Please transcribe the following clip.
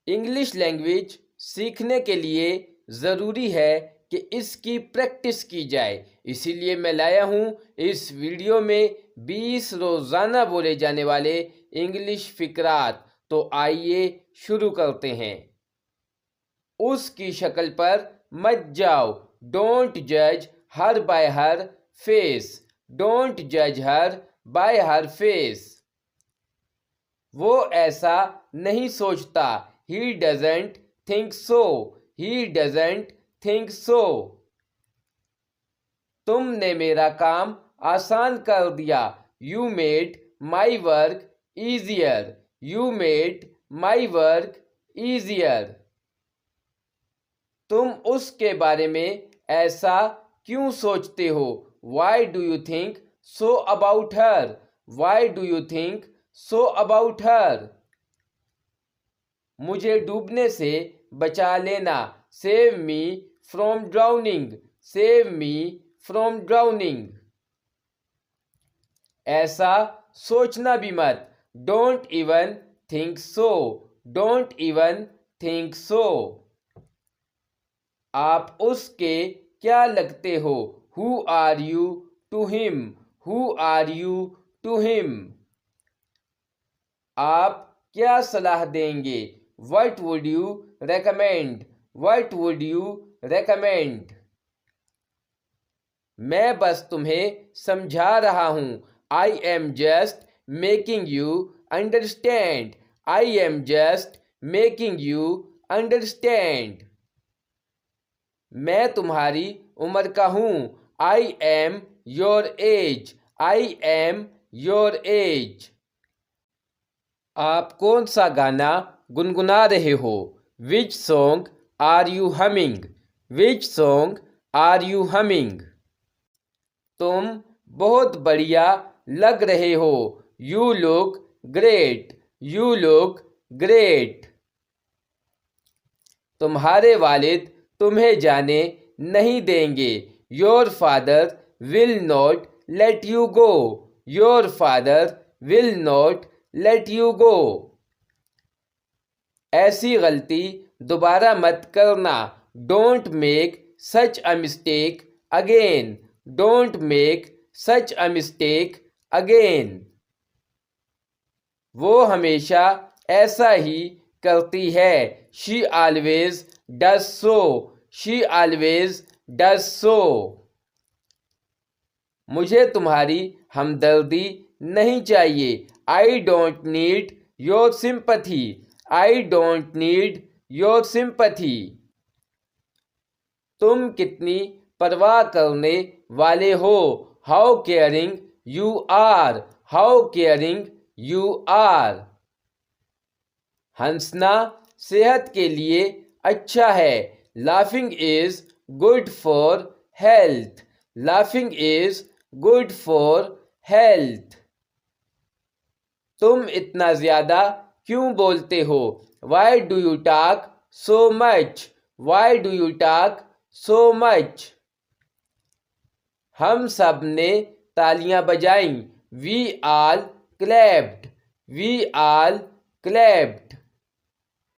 English language सीखने के लिए ज़रूरी है कि इसकी प्रैक्टिस की जाए। इसीलिए मैं लाया हूँ इस वीडियो में 20 रोज़ाना बोले जाने वाले इंग्लिश फ़िक्रात। तो आइए शुरू करते हैं। उसकी शक्ल पर मत जाओ। डोंट जज her by her face. Don't जज हर बाय हर फेस। वो ऐसा नहीं सोचता। He doesn't think so. He doesn't think so. तुमने मेरा काम आसान कर दिया। You made my work easier. You made my work easier. तुम उसके बारे में ऐसा क्यों सोचते हो? Why do you think so about her? Y do you think so about her? मुझे डूबने से बचा लेना। Save me from drowning. Save me from drowning. ऐसा सोचना भी मत। Don't even think so. Don't even think so. आप उसके क्या लगते हो? Who are you to him? Who are you to him? आप क्या सलाह देंगे? What would you recommend? What would you recommend? मैं बस तुम्हें समझा रहा हूं। I am just making you understand. I am just making you understand. मैं तुम्हारी उम्र का हूँ। आई am your age. I am your age. आप कौन सा गाना गुनगुना रहे हो? Which song are you humming? Which song are you humming? तुम बहुत बढ़िया लग रहे हो। You look great. You look great. तुम्हारे वालिद तुम्हें जाने नहीं देंगे। Your father will not let you go. Your father will not let you go. ऐसी गलती दोबारा मत करना। Don't make such a mistake again. Don't make such a mistake again. वो हमेशा ऐसा ही करती है। She always does so. She always does so. मुझे तुम्हारी हमदर्दी नहीं चाहिए। I don't need your sympathy. I don't need your sympathy. तुम कितनी परवाह करने वाले हो? How caring you are. How caring you are. हंसना सेहत के लिए अच्छा है। Laughing is good for health. Laughing is good for health. तुम इतना ज्यादा क्यों बोलते हो? Why do you talk so much? Why do you talk so much? हम सब ने तालियां बजाईं। We all clapped. We all clapped.